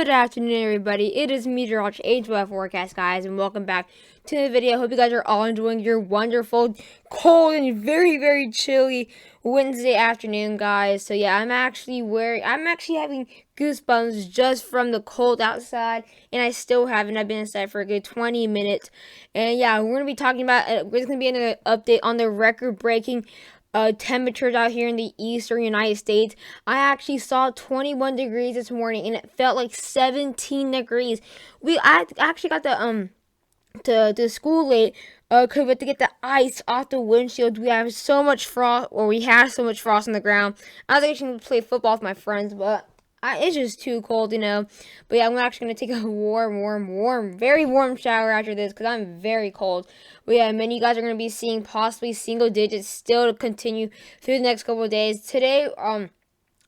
Good afternoon, everybody. It is Meteorology H12 Forecast, guys, and welcome back to the video. Hope you guys are all enjoying your wonderful, cold, and very chilly Wednesday afternoon, guys. So yeah, I'm actually having goosebumps just from the cold outside, and I still haven't. I've been inside for a good 20 minutes, and yeah, we're gonna be talking about. There's gonna be an update on the record-breaking temperatures out here in the eastern United States. I actually saw 21 degrees this morning, and it felt like 17 degrees. I actually got to school late because we had to get the ice off the windshield. We have so much frost, or we had so much frost on the ground. I was actually going to play football with my friends, but it's just too cold, But yeah, I'm actually going to take a very warm shower after this because I'm very cold. But yeah, many of you guys are going to be seeing possibly single digits still to continue through the next couple of days. Today,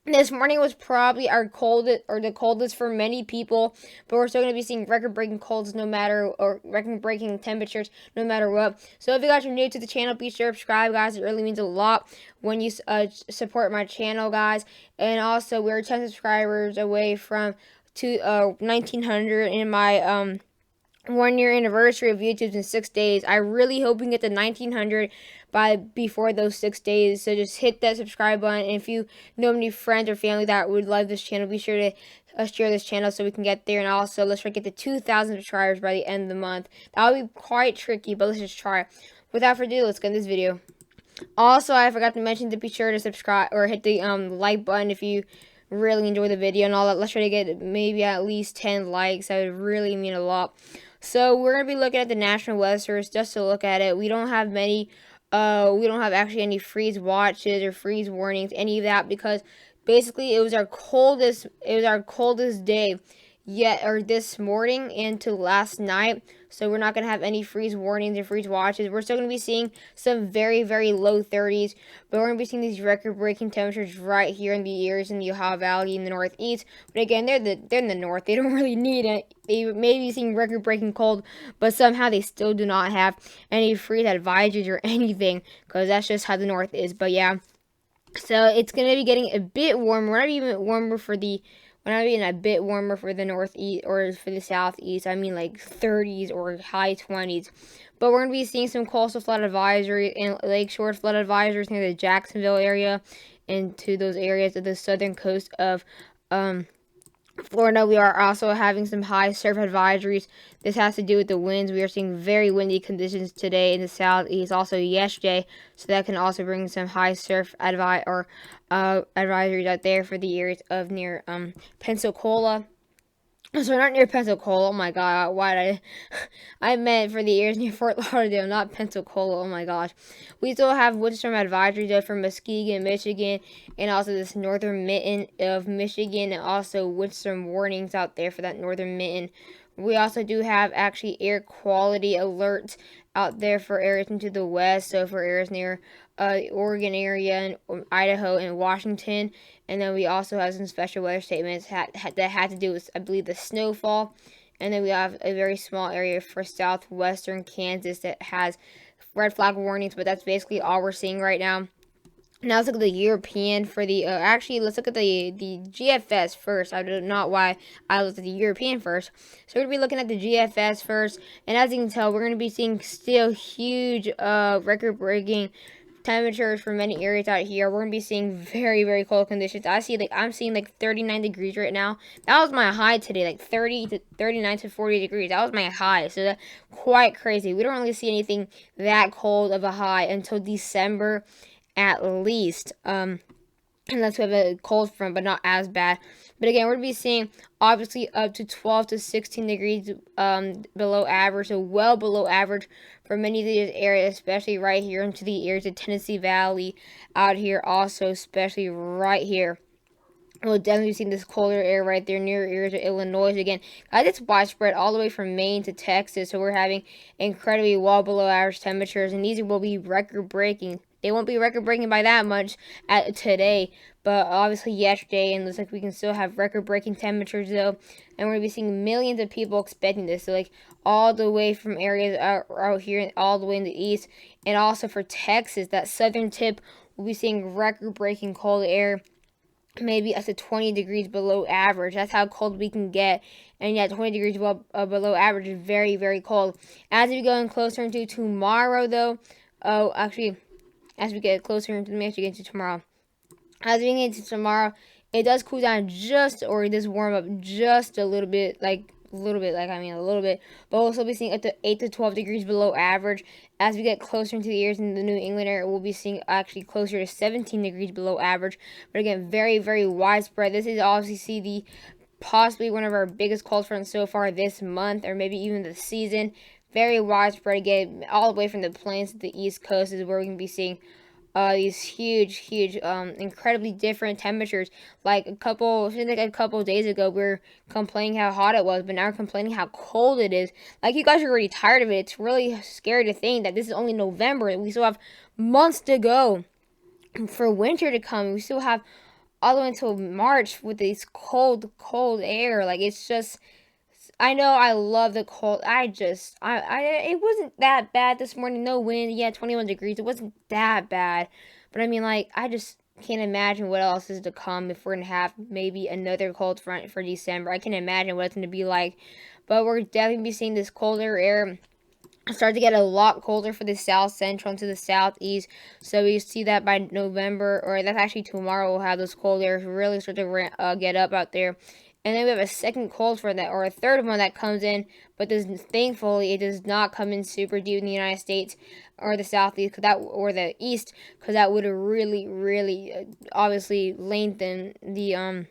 this morning was probably our coldest, or the coldest for many people, but we're still going to be seeing record-breaking colds or record-breaking temperatures no matter what. So if you guys are new to the channel, be sure to subscribe, guys. It really means a lot when you support my channel, guys. And also, we're 10 subscribers away from 1,900 in my 1 year anniversary of YouTube in 6 days. I really hope we can get to 1,900 before those 6 days. So just hit that subscribe button. And if you know any friends or family that would love this channel, be sure to share this channel so we can get there. And also, let's try to get to 2,000 subscribers by the end of the month. That would be quite tricky, but let's just try. Without further ado, let's get in this video. Also, I forgot to mention to be sure to subscribe or hit the like button if you really enjoy the video and all that. Let's try to get maybe at least 10 likes. That would really mean a lot. So we're going to be looking at the National Weather Service just to look at it. We don't have actually any freeze watches or freeze warnings, any of that, because basically it was our coldest day yet, or this morning into last night. So we're not going to have any freeze warnings or freeze watches. We're still going to be seeing some very low 30s, but we're going to be seeing these record-breaking temperatures right here in the areas in the Ohio Valley in the Northeast. But again, they're in the north. They don't really need it. They may be seeing record-breaking cold, but somehow they still do not have any freeze advisories or anything, because that's just how the north is. But yeah, so it's going to be getting a bit warmer. We're not even warmer for the a bit warmer for the northeast or for the southeast. I mean like 30s or high 20s. But we're going to be seeing some coastal flood advisory and lakeshore flood advisories near the Jacksonville area and to those areas of the southern coast of Florida. We are also having some high surf advisories. This has to do with the winds. We are seeing very windy conditions today in the southeast, also yesterday. So that can also bring some high surf advisories out there for the areas of near Pensacola. So not near Pensacola. Oh my god, why did I meant for the areas near Fort Lauderdale, not Pensacola. Oh my gosh. We still have windstorm advisories though for Muskegon, Michigan, and also this northern mitten of Michigan, and also windstorm warnings out there for that northern mitten. We also do have actually air quality alerts out there for areas into the west, so for areas near Oregon area and Idaho and Washington. And then we also have some special weather statements that had to do with, I believe, the snowfall. And then we have a very small area for southwestern Kansas that has red flag warnings, but that's basically all we're seeing right now. Now let's look at the European for the, actually let's look at the GFS first. I don't know why I looked at the European first. So we're going to be looking at the GFS first. And as you can tell, we're going to be seeing still huge record-breaking temperatures for many areas out here. We're going to be seeing very cold conditions. I'm seeing like 39 degrees right now. That was my high today, like 30 to 39 to 40 degrees. That was my high. So that's quite crazy. We don't really see anything that cold of a high until December at least, unless we have a cold front, but not as bad. But again, we're going to be seeing obviously up to 12 to 16 degrees below average, so well below average for many of these areas, especially right here into the areas of Tennessee Valley out here also, especially right here. We'll definitely see this colder air right there near areas of Illinois. Again, guys, it's widespread all the way from Maine to Texas, so we're having incredibly well below average temperatures, and these will be record-breaking. They won't be record-breaking by that much today, but obviously yesterday, and looks like we can still have record-breaking temperatures though, and we're going to be seeing millions of people expecting this, so like all the way from areas out here, all the way in the east, and also for Texas, that southern tip, we'll be seeing record-breaking cold air maybe up to 20 degrees below average. That's how cold we can get. And yeah, 20 degrees below average is very, very cold. As we go in closer into tomorrow, though, actually, as we get closer into, let me actually get into tomorrow. As we get into tomorrow, it does cool down just, or it does warm up just a little bit, a little bit, but we'll still be seeing up to 8 to 12 degrees below average. As we get closer into the years in the New England area, we'll be seeing actually closer to 17 degrees below average. But again, very, very widespread. This is obviously the possibly one of our biggest cold fronts so far this month, or maybe even the season. Very widespread again, all the way from the plains to the East Coast is where we can be seeing these huge, incredibly different temperatures. Like a couple days ago, we were complaining how hot it was, but now we're complaining how cold it is. Like, you guys are already tired of it. It's really scary to think that this is only November and we still have months to go for winter to come. We still have all the way until March with this cold air. Like, it's just, I know I love the cold. It wasn't that bad this morning. No wind. Yeah, 21 degrees. It wasn't that bad. But I mean, like, I just can't imagine what else is to come if we're going to have maybe another cold front for December. I can imagine what it's going to be like. But we're definitely be seeing this colder air start to get a lot colder for the south central and to the southeast. So we see that by November, or that's actually tomorrow, we'll have those cold airs really start to get up out there. And then we have a second cold front that, or a third one that comes in, but thankfully it does not come in super deep in the United States or the southeast, or the east, because that would have really obviously lengthened the amount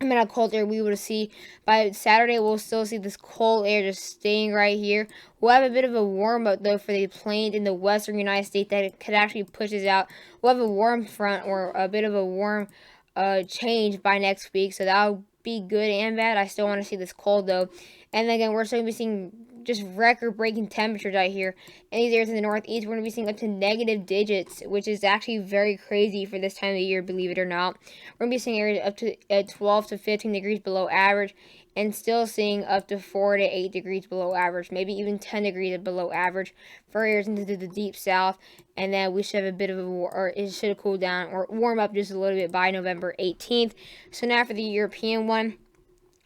of cold air we would see. By Saturday, we'll still see this cold air just staying right here. We'll have a bit of a warm up though for the plains in the western United States that it could actually push us out. We'll have a warm front, or a bit of a warm change by next week, so that'll be good and bad. I still want to see this cold though. And again, we're still going to be seeing just record-breaking temperatures out here. In these areas in the northeast, we're going to be seeing up to negative digits, which is actually very crazy for this time of the year, believe it or not. We're going to be seeing areas up to 12 to 15 degrees below average, and still seeing up to 4 to 8 degrees below average, maybe even 10 degrees below average for areas into the deep south. And then we should have a bit of or it should have cooled down or warm up just a little bit by November 18th. So now for the European one,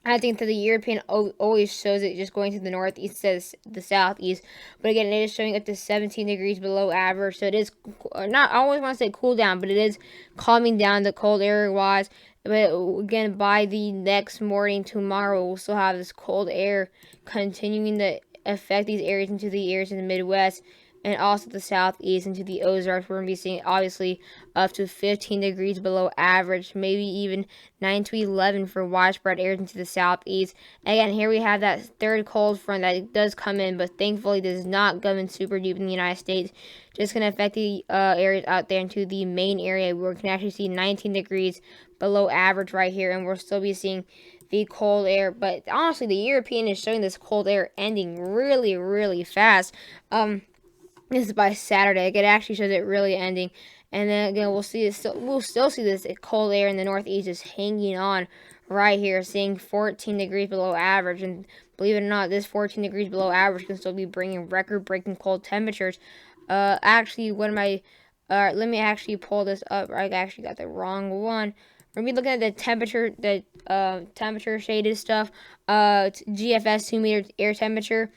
I think that the European always shows it just going to the northeast instead of the southeast. But again, it is showing up to 17 degrees below average. So it is not, I always want to say cool down, but it is calming down the cold air wise. But again, by the next morning, tomorrow, we'll still have this cold air continuing to affect these areas into the areas in the Midwest, and also the southeast into the Ozarks. We're going to be seeing obviously up to 15 degrees below average, maybe even 9 to 11 for widespread areas into the southeast. Again, here we have that third cold front that does come in, but thankfully does not come in super deep in the United States. Just going to affect the areas out there into the main area where we can actually see 19 degrees below average right here, and we'll still be seeing the cold air. But honestly, the European is showing this cold air ending really fast. This is by Saturday. It actually shows it really ending. And then again, we'll still see this cold air in the northeast just hanging on right here, seeing 14 degrees below average. And believe it or not, this 14 degrees below average can still be bringing record-breaking cold temperatures. Actually, let me actually pull this up. I actually got the wrong one. We're gonna be looking at the temperature shaded stuff. GFS 2-meter air temperature.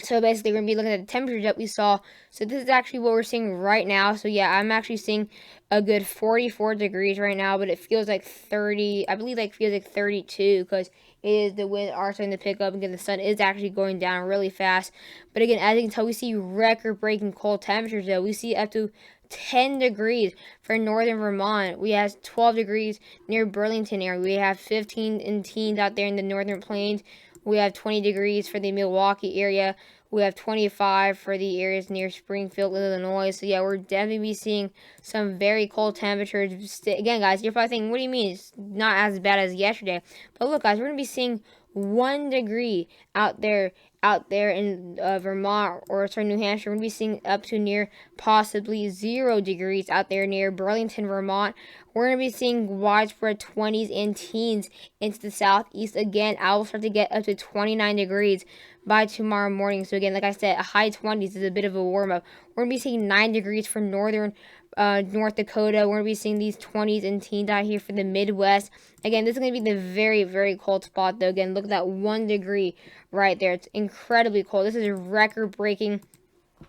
So basically, we're going to be looking at the temperature that we saw. So this is actually what we're seeing right now. So yeah, I'm actually seeing a good 44 degrees right now, but it feels like 30. I believe it feels like 32 because the wind are starting to pick up. Again, the sun is actually going down really fast. But again, as you can tell, we see record-breaking cold temperatures though. We see up to 10 degrees for northern Vermont. We have 12 degrees near Burlington area. We have 15 in teens out there in the northern plains. We have 20 degrees for the Milwaukee area. We have 25 for the areas near Springfield, Illinois. So yeah, we're definitely seeing some very cold temperatures. Again, guys, you're probably thinking, what do you mean? It's not as bad as yesterday. But look, guys, we're going to be seeing 1 degree out there in Vermont or New Hampshire. We're going to be seeing up to near possibly 0 degrees out there near Burlington, Vermont. We're going to be seeing widespread 20s and teens into the southeast. Again, I will start to get up to 29 degrees by tomorrow morning. So again, like I said, a high 20s is a bit of a warm up. We're going to be seeing 9 degrees for northern North Dakota. We're going to be seeing these 20s and teens out here for the Midwest. Again, this is going to be the very, very cold spot, though. Again, look at that 1 degree right there. It's incredibly cold. This is record-breaking.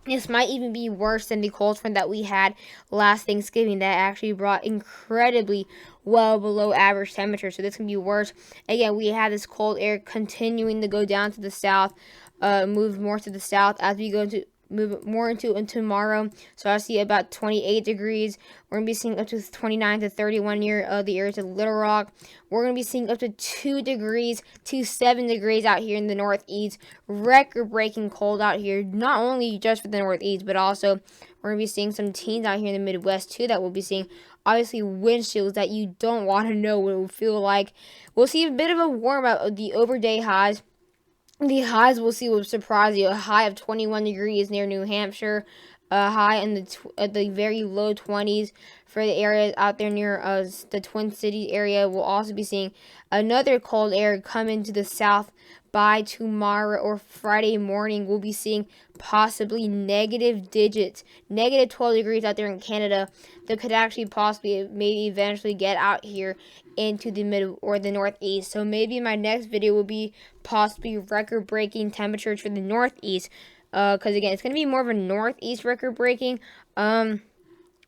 This might even be worse than the cold front that we had last Thanksgiving that actually brought incredibly well below average temperature. So this can be worse. Again, we have this cold air continuing to go down to the south, move more to the south as we go into move more into tomorrow. So I see about 28 degrees. We're going to be seeing up to 29 to 31 near the areas of Little Rock. We're going to be seeing up to 2 degrees to 7 degrees out here in the Northeast. Record-breaking cold out here, not only just for the Northeast, but also we're going to be seeing some teens out here in the Midwest too that we'll be seeing. Obviously, wind chills that you don't want to know what it will feel like. We'll see a bit of a warm-up of the overday highs. The highs we'll see will surprise you. A high of 21 degrees near New Hampshire. A high in the very low 20s for the areas out there near the Twin Cities area. We'll also be seeing another cold air come into the south by tomorrow or Friday morning. We'll be seeing possibly negative digits, negative 12 degrees out there in Canada that could actually possibly maybe eventually get out here into the mid or the Northeast. So maybe my next video will be possibly record-breaking temperatures for the Northeast, because again, it's going to be more of a Northeast record-breaking.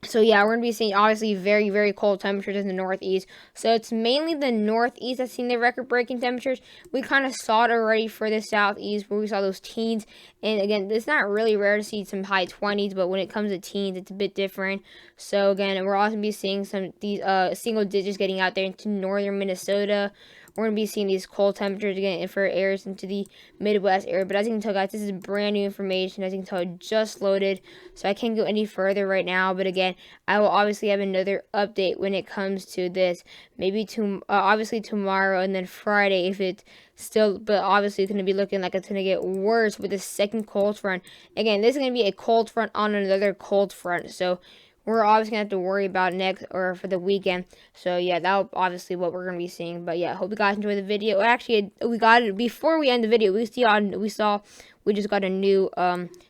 So yeah, we're going to be seeing obviously very, very cold temperatures in the Northeast. So it's mainly the Northeast that's seeing the record-breaking temperatures. We kind of saw it already for the Southeast where we saw those teens. And again, it's not really rare to see some high 20s, but when it comes to teens, it's a bit different. So again, we're also going to be seeing some these single digits getting out there into northern Minnesota. We're going to be seeing these cold temperatures again for areas into the Midwest area. But as you can tell, guys, this is brand new information. As you can tell, it just loaded. So I can't go any further right now. But again, I will obviously have another update when it comes to this. Maybe obviously tomorrow and then Friday if it's still. But obviously it's going to be looking like it's going to get worse with the second cold front. Again, this is going to be a cold front on another cold front. So we're obviously going to have to worry about next or for the weekend. So yeah, that'll obviously what we're going to be seeing. But yeah, hope you guys enjoyed the video. Actually, we got it before we end the video. We just got a new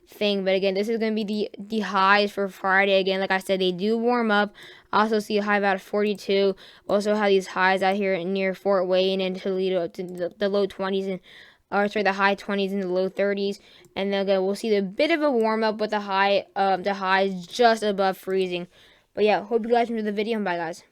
thing. But again, this is going to be the highs for Friday. Again, like I said, they do warm up. I also see a high about 42. Also have these highs out here near Fort Wayne and Toledo up to the low 20s and the high 20s and the low 30s. And then again, we'll see a bit of a warm up with the highs just above freezing. But yeah, hope you guys enjoyed the video, and bye guys.